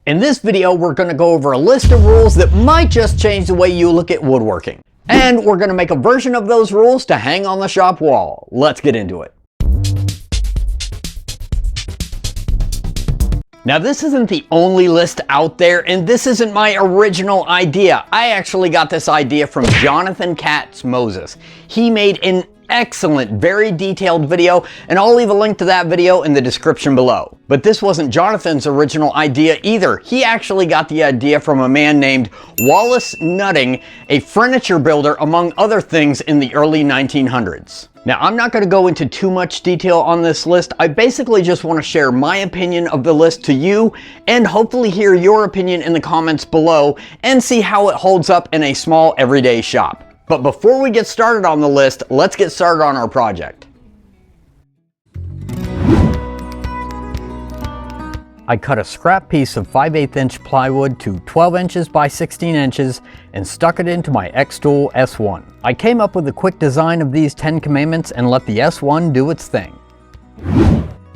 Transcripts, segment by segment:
In this video, we're going to go over a list of rules that might just change the way you look at woodworking. And we're going to make a version of those rules to hang on the shop wall. Let's get into it. Now, this isn't the only list out there, and this isn't my original idea. I actually got this idea from Jonathan Katz Moses. He made an excellent, very detailed video, and I'll leave a link to that video in the description below. But this wasn't Jonathan's original idea either. He actually got the idea from a man named Wallace Nutting, a furniture builder, among other things, in the early 1900s. Now, I'm not going to go into too much detail on this list. I basically just want to share my opinion of the list to you and hopefully hear your opinion in the comments below and see how it holds up in a small everyday shop. But before we get started on the list, let's get started on our project. I cut a scrap piece of 5/8 inch plywood to 12 inches by 16 inches and stuck it into my X-Tool S1. I came up with a quick design of these 10 commandments and let the S1 do its thing.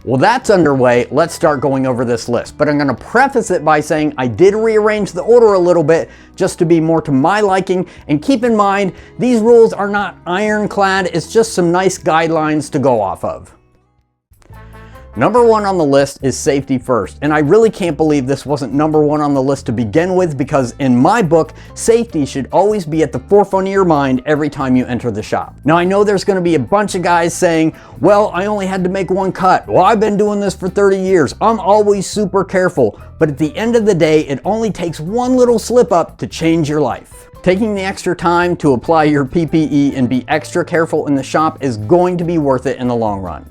Well, that's underway. Let's start going over this list, but I'm going to preface it by saying I did rearrange the order a little bit just to be more to my liking, and keep in mind, these rules are not ironclad, it's just some nice guidelines to go off of. Number one on the list is safety first, and I really can't believe this wasn't number one on the list to begin with, because in my book, safety should always be at the forefront of your mind every time you enter the shop. Now, I know there's going to be a bunch of guys saying, well, I only had to make one cut. Well, I've been doing this for 30 years. I'm always super careful. But at the end of the day, it only takes one little slip up to change your life. Taking the extra time to apply your PPE and be extra careful in the shop is going to be worth it in the long run.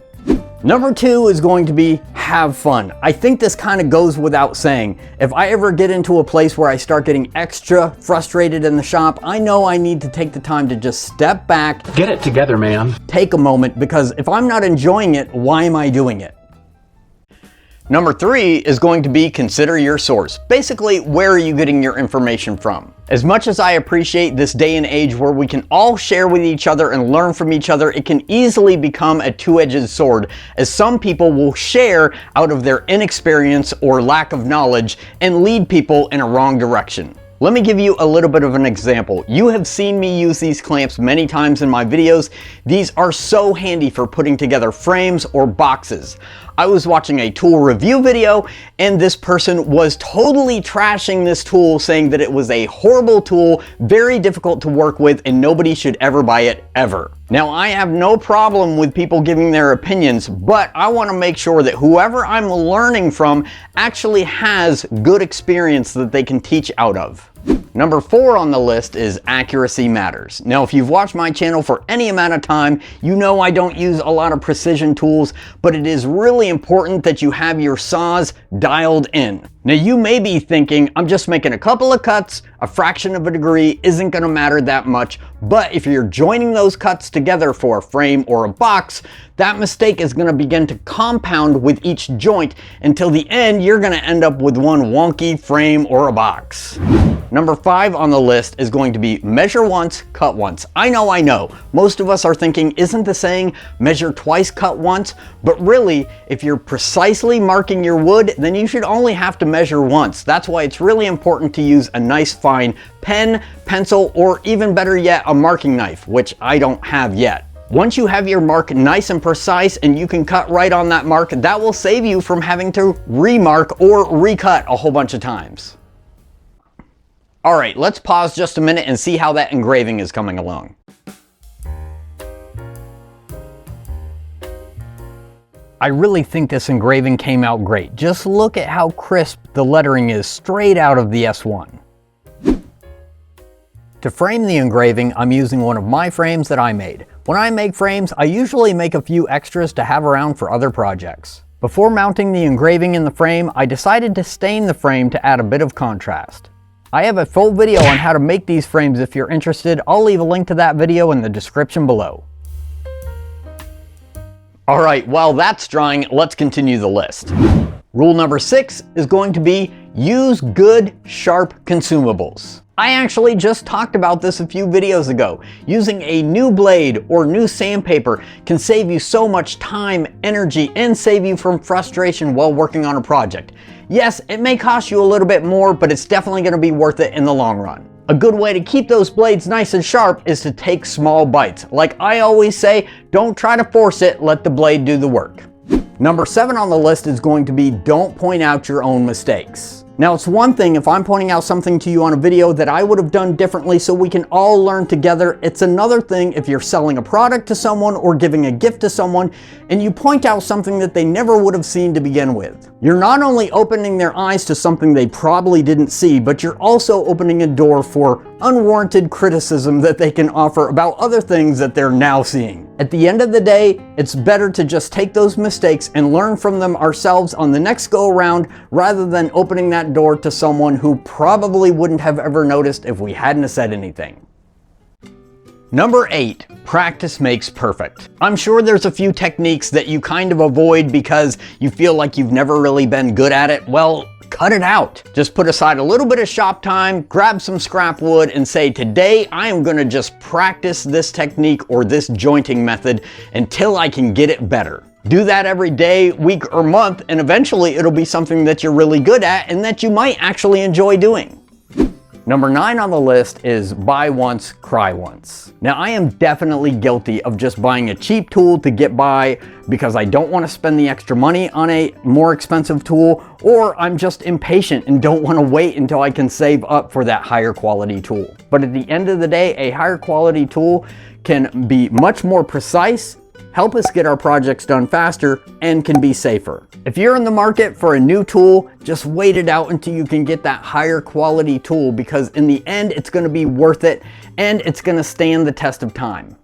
Number two is going to be have fun. I think this kind of goes without saying. If I ever get into a place where I start getting extra frustrated in the shop, I know I need to take the time to just step back. Get it together, man. Take a moment, because if I'm not enjoying it, why am I doing it? Number three is going to be consider your source. Basically, where are you getting your information from? As much as I appreciate this day and age where we can all share with each other and learn from each other, it can easily become a two-edged sword, as some people will share out of their inexperience or lack of knowledge and lead people in a wrong direction. Let me give you a little bit of an example. You have seen me use these clamps many times in my videos. These are so handy for putting together frames or boxes. I was watching a tool review video, and this person was totally trashing this tool, saying that it was a horrible tool, very difficult to work with, and nobody should ever buy it ever. Now, I have no problem with people giving their opinions, but I want to make sure that whoever I'm learning from actually has good experience that they can teach out of. Number four on the list is accuracy matters. Now, if you've watched my channel for any amount of time, you know I don't use a lot of precision tools, but it is really important that you have your saws dialed in. Now, you may be thinking, I'm just making a couple of cuts, a fraction of a degree isn't going to matter that much, but if you're joining those cuts together for a frame or a box, that mistake is going to begin to compound with each joint until the end you're going to end up with one wonky frame or a box. Number five on the list is going to be measure once, cut once. I know. Most of us are thinking, isn't the saying measure twice, cut once? But really, if you're precisely marking your wood, then you should only have to measure once. That's why it's really important to use a nice fine pen, pencil, or even better yet, a marking knife, which I don't have yet. Once you have your mark nice and precise and you can cut right on that mark, that will save you from having to remark or recut a whole bunch of times. All right, let's pause just a minute and see how that engraving is coming along. I really think this engraving came out great. Just look at how crisp the lettering is straight out of the S1. To frame the engraving, I'm using one of my frames that I made. When I make frames, I usually make a few extras to have around for other projects. Before mounting the engraving in the frame, I decided to stain the frame to add a bit of contrast. I have a full video on how to make these frames if you're interested. I'll leave a link to that video in the description below. All right, while that's drying, let's continue the list. Rule number 6 is going to be use good, sharp consumables. I actually just talked about this a few videos ago. Using a new blade or new sandpaper can save you so much time, energy, and save you from frustration while working on a project. Yes, it may cost you a little bit more, but it's definitely going to be worth it in the long run. A good way to keep those blades nice and sharp is to take small bites. Like I always say, don't try to force it, let the blade do the work. Number 7 on the list is going to be don't point out your own mistakes. Now, it's one thing if I'm pointing out something to you on a video that I would have done differently so we can all learn together. It's another thing if you're selling a product to someone or giving a gift to someone and you point out something that they never would have seen to begin with. You're not only opening their eyes to something they probably didn't see, but you're also opening a door for unwarranted criticism that they can offer about other things that they're now seeing. At the end of the day, it's better to just take those mistakes and learn from them ourselves on the next go around rather than opening that door to someone who probably wouldn't have ever noticed if we hadn't said anything. Number 8, practice makes perfect. I'm sure there's a few techniques that you kind of avoid because you feel like you've never really been good at it. Well, cut it out. Just put aside a little bit of shop time, grab some scrap wood and say, today I am gonna just practice this technique or this jointing method until I can get it better. Do that every day, week, or month, and eventually it'll be something that you're really good at and that you might actually enjoy doing. Number 9 on the list is buy once, cry once. Now, I am definitely guilty of just buying a cheap tool to get by because I don't want to spend the extra money on a more expensive tool, or I'm just impatient and don't want to wait until I can save up for that higher quality tool. But at the end of the day, a higher quality tool can be much more precise, help us get our projects done faster, and can be safer. If you're in the market for a new tool, just wait it out until you can get that higher quality tool because in the end, it's gonna be worth it and it's gonna stand the test of time.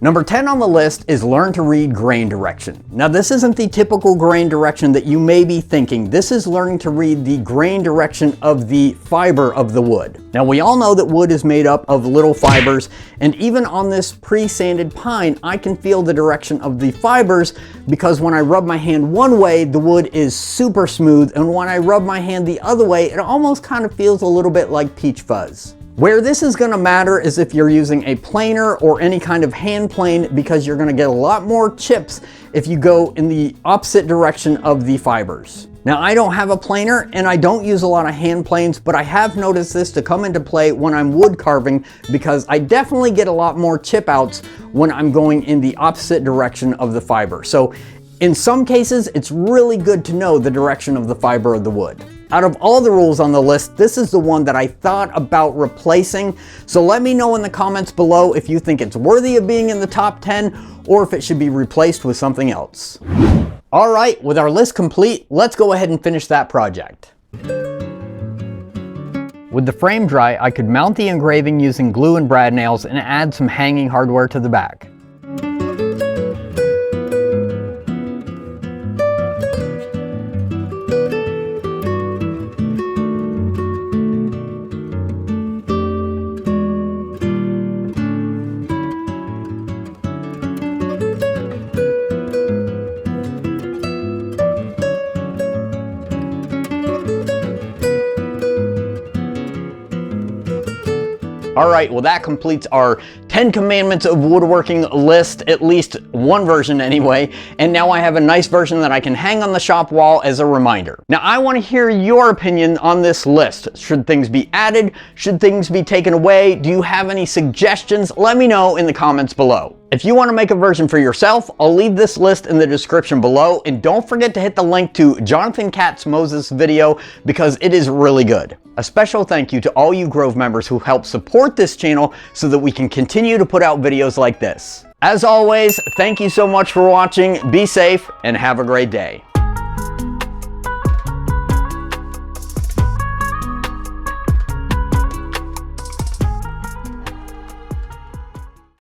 Number 10 on the list is learn to read grain direction. Now, this isn't the typical grain direction that you may be thinking. This is learning to read the grain direction of the fiber of the wood. Now, we all know that wood is made up of little fibers, and even on this pre-sanded pine, I can feel the direction of the fibers because when I rub my hand one way, the wood is super smooth, and when I rub my hand the other way, it almost kind of feels a little bit like peach fuzz. Where this is going to matter is if you're using a planer or any kind of hand plane because you're going to get a lot more chips if you go in the opposite direction of the fibers. Now, I don't have a planer and I don't use a lot of hand planes, but I have noticed this to come into play when I'm wood carving because I definitely get a lot more chip outs when I'm going in the opposite direction of the fiber. So in some cases, it's really good to know the direction of the fiber of the wood. Out of all the rules on the list, this is the one that I thought about replacing. So let me know in the comments below if you think it's worthy of being in the top 10 or if it should be replaced with something else. All right, with our list complete, let's go ahead and finish that project. With the frame dry, I could mount the engraving using glue and brad nails and add some hanging hardware to the back. All right, well, that completes our 10 Commandments of Woodworking list, at least one version anyway. And now I have a nice version that I can hang on the shop wall as a reminder. Now, I want to hear your opinion on this list. Should things be added? Should things be taken away? Do you have any suggestions? Let me know in the comments below. If you want to make a version for yourself, I'll leave this list in the description below. And don't forget to hit the link to Jonathan Katz Moses' video because it is really good. A special thank you to all you Grove members who help support this channel so that we can continue to put out videos like this. As always, thank you so much for watching. Be safe and have a great day.